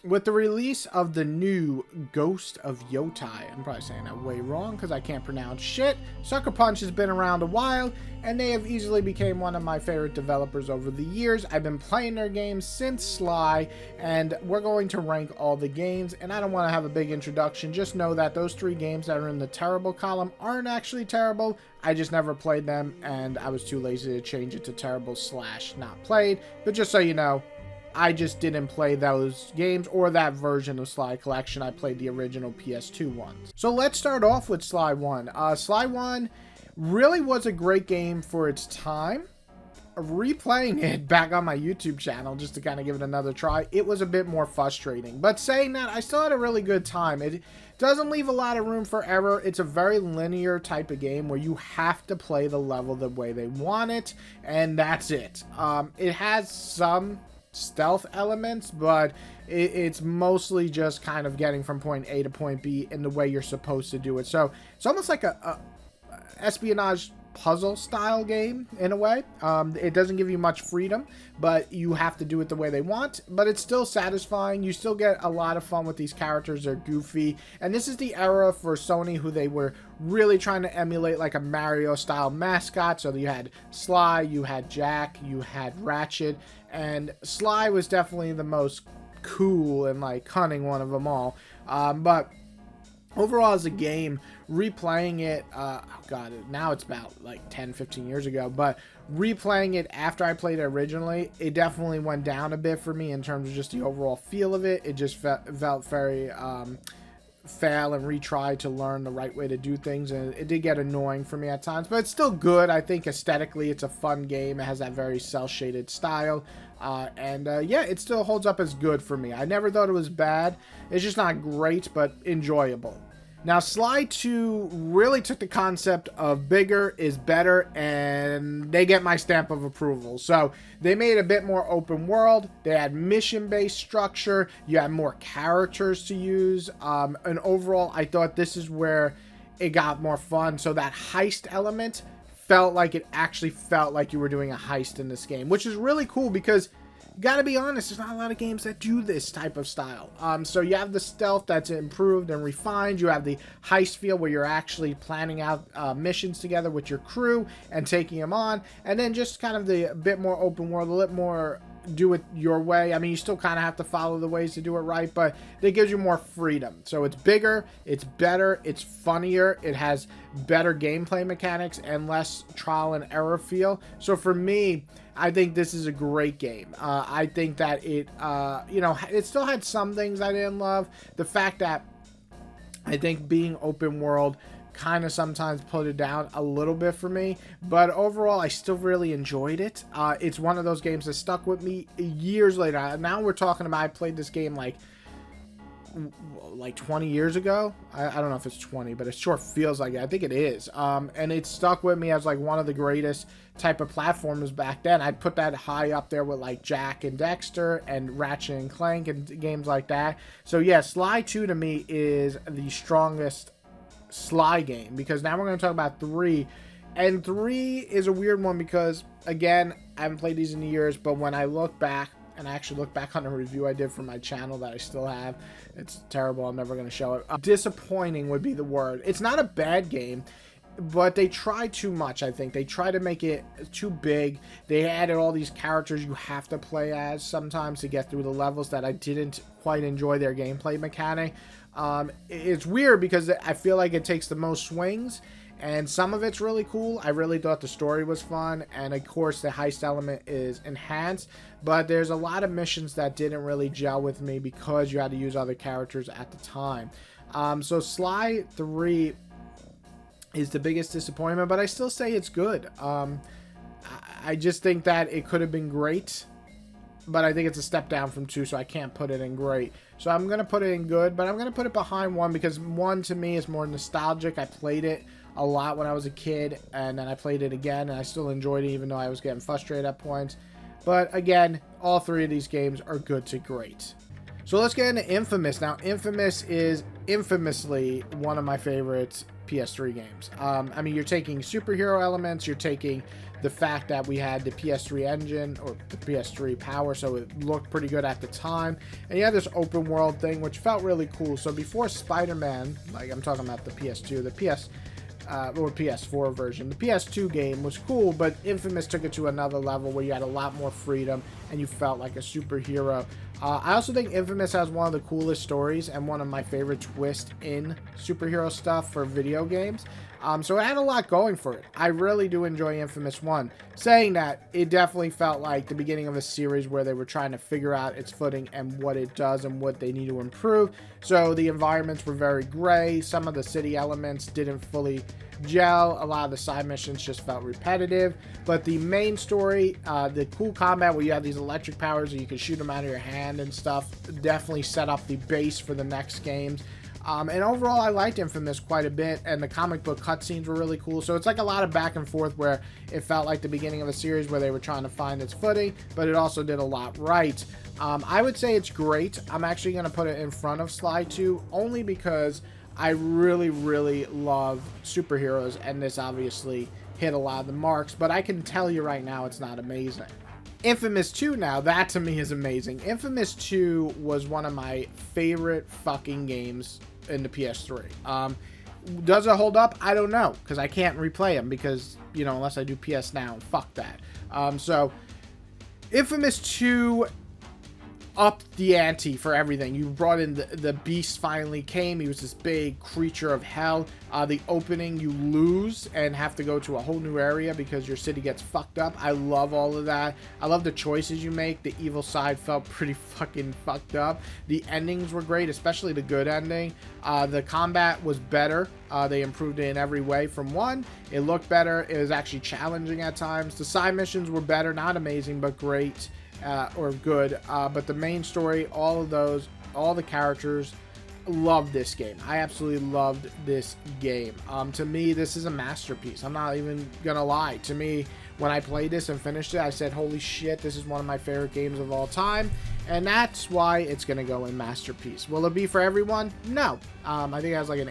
With the release of the new Ghost of Yotai, I'm probably saying that way wrong because I can't pronounce shit. Sucker Punch has been around a while, and they have easily become one of my favorite developers over the years. I've been playing their games since Sly, and we're going to rank all the games, and I don't want to have a big introduction. Just know that those 3 games that are in the terrible column aren't actually terrible. I just never played them, and I was too lazy to change it to terrible / not played. But just so you know, I just didn't play those games or that version of Sly Collection. I played the original PS2 ones. So let's start off with Sly 1. Sly 1 really was a great game for its time. Replaying it back on my YouTube channel just to kind of give it another try, it was a bit more frustrating. But saying that, I still had a really good time. It doesn't leave a lot of room for error. It's a very linear type of game where you have to play the level the way they want it, and that's it. It has some stealth elements, but it's mostly just kind of getting from point A to point B in the way you're supposed to do it. So it's almost like a espionage puzzle style game in a way. It doesn't give you much freedom, but you have to do it the way they want, but it's still satisfying. You still get a lot of fun with these characters. They're goofy, and this is the era for Sony who they were really trying to emulate like a Mario style mascot. So you had Sly, you had Jack, you had Ratchet, and Sly was definitely the most cool and like cunning one of them all. But overall as a game, replaying it, oh god, now it's about like 10-15 years ago, but replaying it after I played it originally, it definitely went down a bit for me in terms of just the overall feel of it. It just felt very fail and retry to learn the right way to do things, and it did get annoying for me at times, but it's still good. I think aesthetically it's a fun game. It has that very cel-shaded style, and yeah, it still holds up as good for me. I never thought it was bad. It's just not great, but enjoyable. Now, Sly 2 really took the concept of bigger is better, and they get my stamp of approval. So they made a bit more open world. They had mission-based structure. You had more characters to use. And overall, I thought this is where it got more fun. So that heist element felt like it actually felt like you were doing a heist in this game, which is really cool because gotta be honest, there's not a lot of games that do this type of style. So you have the stealth that's improved and refined. You have the heist feel where you're actually planning out missions together with your crew and taking them on. And then just kind of the bit more open world, a little more do it your way. I mean, you still kind of have to follow the ways to do it right, but it gives you more freedom. So it's bigger, it's better, it's funnier, it has better gameplay mechanics and less trial and error feel. So for me, I think this is a great game. I think that it, you know, it still had some things I didn't love. The fact that I think being open world kind of sometimes put it down a little bit for me, but overall I still really enjoyed it. It's one of those games that stuck with me years later. Now we're talking about, I played this game like 20 years ago. I don't know if it's 20, but it sure feels like it. I think it is. And it stuck with me as like one of the greatest type of platformers back then. I'd put that high up there with like Jack and Dexter and Ratchet and Clank and games like that. So yeah, Sly 2 to me is the strongest Sly game, because now we're going to talk about 3. And 3 is a weird one because, again, I haven't played these in years, but when I look back, and I actually look back on a review I did for my channel that I still have, it's terrible, I'm never going to show it. Disappointing would be the word. It's not a bad game, but they try too much. I think they try to make it too big. They added all these characters you have to play as sometimes to get through the levels that I didn't quite enjoy their gameplay mechanic. It's weird because I feel like it takes the most swings, and some of it's really cool. I really thought the story was fun, and of course the heist element is enhanced, but there's a lot of missions that didn't really gel with me because you had to use other characters at the time. So Sly 3 is the biggest disappointment, but I still say it's good. I just think that it could have been great, but I think it's a step down from 2, so I can't put it in great. So I'm going to put it in good, but I'm going to put it behind 1 because 1 to me is more nostalgic. I played it a lot when I was a kid, and then I played it again, and I still enjoyed it even though I was getting frustrated at points. But again, all 3 of these games are good to great. So let's get into Infamous. Now, Infamous is infamously one of my favorite PS3 games. I mean, you're taking superhero elements, you're taking the fact that we had the PS3 engine or the PS3 power, so it looked pretty good at the time, and you had this open world thing which felt really cool. So before Spider-Man, like I'm talking about the PS2, the or PS4 version, the PS2 game was cool, but Infamous took it to another level where you had a lot more freedom and you felt like a superhero. I also think Infamous has one of the coolest stories and one of my favorite twists in superhero stuff for video games. So it had a lot going for it. I really do enjoy Infamous 1. Saying that, it definitely felt like the beginning of a series where they were trying to figure out its footing and what it does and what they need to improve. So the environments were very gray. Some of the city elements didn't fully gel. A lot of the side missions just felt repetitive. But the main story, the cool combat where you have these electric powers and you can shoot them out of your hand and stuff, definitely set up the base for the next games. And overall, I liked Infamous quite a bit, and the comic book cutscenes were really cool. So it's like a lot of back and forth where it felt like the beginning of a series where they were trying to find its footing, but it also did a lot right. I would say it's great. I'm actually going to put it in front of Sly 2, only because I really, really love superheroes, and this obviously hit a lot of the marks, but I can tell you right now it's not amazing. Infamous 2 now, that to me is amazing. Infamous 2 was one of my favorite fucking games in the PS3. Does it hold up? I don't know, because I can't replay them because, you know, unless I do PS Now, fuck that. So, Infamous 2 upped the ante for everything. You brought in the beast finally came. He was this big creature of hell. The opening, you lose and have to go to a whole new area because your city gets fucked up. I love all of that. I love the choices you make. The evil side felt pretty fucking fucked up. The endings were great, especially the good ending. The combat was better. They improved it in every way from 1. It looked better. It was actually challenging at times. The side missions were better, not amazing, but great. Or good, but the main story, all of those, all the characters, loved this game. I absolutely loved this game. To me, this is a masterpiece. I'm not even gonna lie. To me, when I played this and finished it, I said, holy shit, this is one of my favorite games of all time, and that's why it's gonna go in masterpiece. Will it be for everyone? No. I think it has like an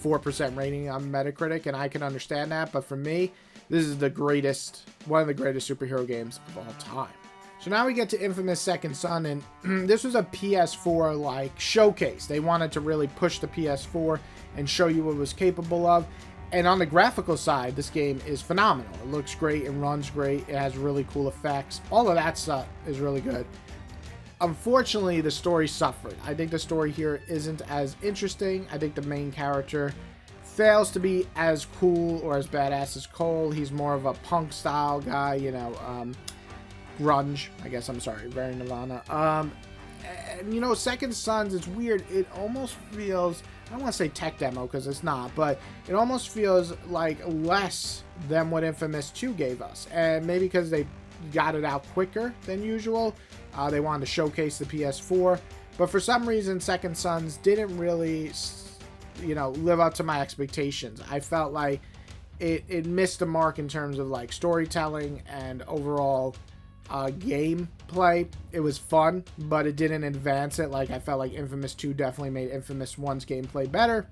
84% rating on Metacritic, and I can understand that, but for me, this is the greatest, one of the greatest superhero games of all time. So now we get to Infamous Second Son, and this was a PS4 like showcase. They wanted to really push the PS4 and show you what it was capable of. And on the graphical side, this game is phenomenal. It looks great, it runs great, it has really cool effects. All of that stuff is really good. Unfortunately, the story suffered. I think the story here isn't as interesting. I think the main character fails to be as cool or as badass as Cole. He's more of a punk style guy, you know, grunge, I guess. I'm sorry, very Nirvana. And you know, Second Sons, it's weird. It almost feels, I don't want to say tech demo because it's not, but it almost feels like less than what Infamous 2 gave us. And maybe because they got it out quicker than usual, they wanted to showcase the PS4. But for some reason, Second Sons didn't really, you know, live up to my expectations. I felt like it missed the mark in terms of like storytelling and overall gameplay. It was fun, but it didn't advance it. Like, I felt like Infamous 2 definitely made Infamous 1's gameplay better.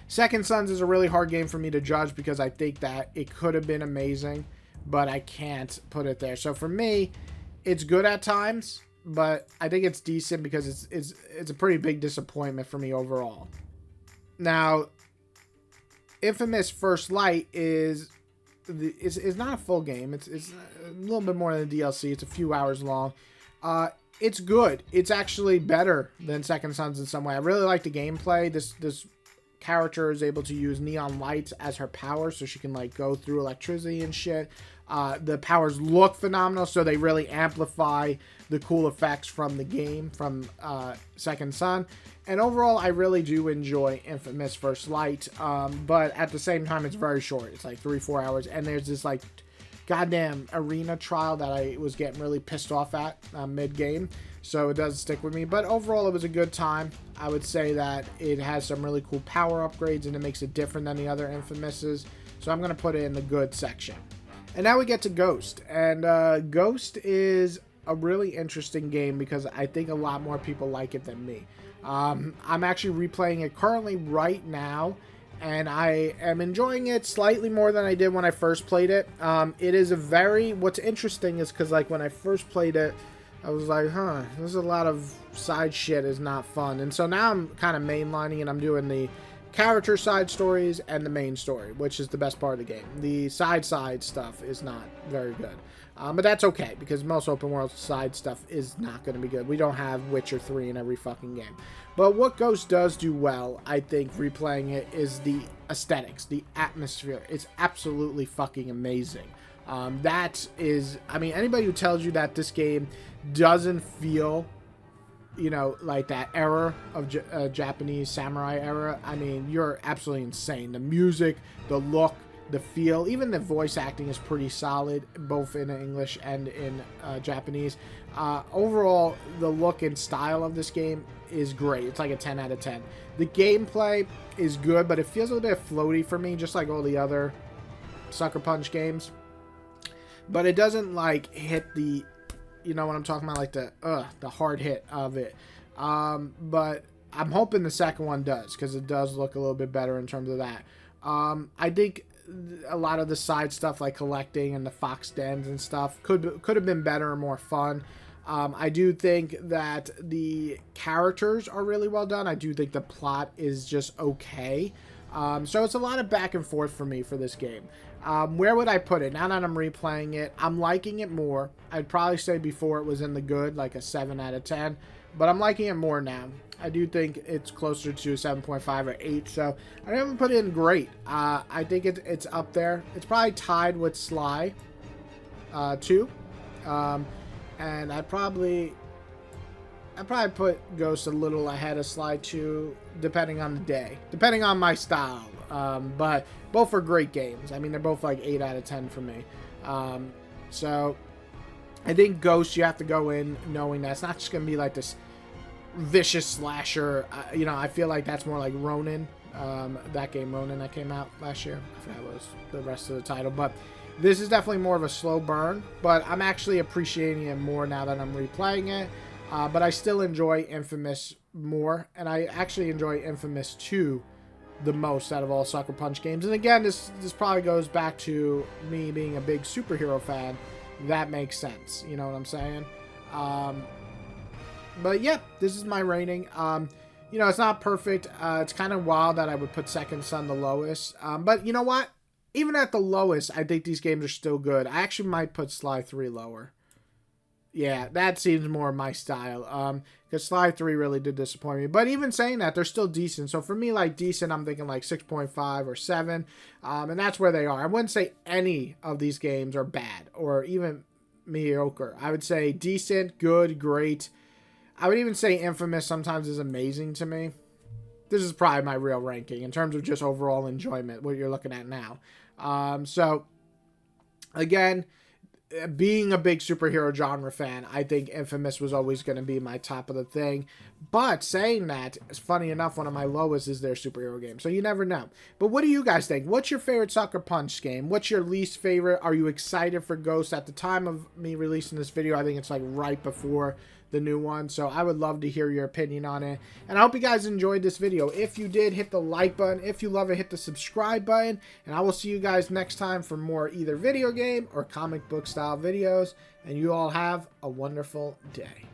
Second Sons is a really hard game for me to judge because I think that it could have been amazing, but I can't put it there. So for me, it's good at times, but I think it's decent because it's a pretty big disappointment for me overall. Now, Infamous First Light is not a full game. It's a little bit more than the DLC. It's a few hours long. It's good. It's actually better than Second Sons in some way. I really like the gameplay. This character is able to use neon lights as her power, so she can like go through electricity and shit. The powers look phenomenal, so they really amplify the cool effects from the game, from Second Son. And overall, I really do enjoy Infamous First Light, but at the same time, it's very short. It's like 3-4 hours, and there's this like goddamn arena trial that I was getting really pissed off at mid-game, so it does stick with me. But overall, it was a good time. I would say that it has some really cool power upgrades, and it makes it different than the other Infamouses, so I'm going to put it in the good section. And now we get to Ghost, and Ghost is a really interesting game because I think a lot more people like it than me. I'm actually replaying it currently right now, and I am enjoying it slightly more than I did when I first played it. It is a very... What's interesting is because, like, when I first played it, I was like, huh, there's a lot of side shit is not fun. And so now I'm kind of mainlining and I'm doing the character side stories and the main story, which is the best part of the game. The side stuff is not very good. But that's okay, because most open world side stuff is not going to be good. We don't have Witcher 3 in every fucking game. But what Ghost does do well, I think, replaying it, is the aesthetics, the atmosphere. It's absolutely fucking amazing. That is, I mean, anybody who tells you that this game doesn't feel, you know, like that era of Japanese samurai era, I mean, you're absolutely insane. The music, the look, the feel, even the voice acting is pretty solid, both in English and in Japanese. Overall, the look and style of this game is great. It's like a 10 out of 10. The gameplay is good, but it feels a little bit floaty for me, just like all the other Sucker Punch games. But it doesn't, like, hit the, you know what I'm talking about, like the hard hit of it. But I'm hoping the second one does, because it does look a little bit better in terms of that. I think a lot of the side stuff, like collecting and the fox dens and stuff, could have been better and more fun. I do think that the characters are really well done. I do think the plot is just okay. So it's a lot of back and forth for me for this game. Where would I put it? Now that I'm replaying it, I'm liking it more. I'd probably say before it was in the good, like a 7 out of 10. But I'm liking it more now. I do think it's closer to 7.5 or 8. So I haven't put it in great. I think it's up there. It's probably tied with Sly 2. And I'd probably put Ghost a little ahead of Sly 2, depending on the day, depending on my style. But both are great games. I mean, they're both like 8 out of 10 for me. So I think Ghost, you have to go in knowing that it's not just going to be like this vicious slasher. You know, I feel like that's more like Ronin. That game, Ronin, that came out last year. I forgot what was the rest of the title. But this is definitely more of a slow burn. But I'm actually appreciating it more now that I'm replaying it. But I still enjoy Infamous more. And I actually enjoy Infamous 2 the most out of all Sucker Punch games. And again, this probably goes back to me being a big superhero fan. That makes sense. You know what I'm saying? But yeah, this is my rating. You know, it's not perfect. It's kind of wild that I would put Second Son the lowest. But you know what? Even at the lowest, I think these games are still good. I actually might put Sly 3 lower. Yeah, that seems more my style. Because Sly 3 really did disappoint me. But even saying that, they're still decent. So for me, like, decent, I'm thinking like 6.5 or 7. And that's where they are. I wouldn't say any of these games are bad or even mediocre. I would say decent, good, great. I would even say Infamous sometimes is amazing to me. This is probably my real ranking in terms of just overall enjoyment, what you're looking at now. So, again, being a big superhero genre fan, I think Infamous was always going to be my top of the thing. But saying that, it's funny enough, one of my lowest is their superhero game. So you never know. But what do you guys think? What's your favorite Sucker Punch game? What's your least favorite? Are you excited for Ghost? At the time of me releasing this video, I think it's like right before the new one. So I would love to hear your opinion on it. And I hope you guys enjoyed this video. If you did, hit the like button. If you love it, hit the subscribe button. And I will see you guys next time for more either video game or comic book style videos. And you all have a wonderful day.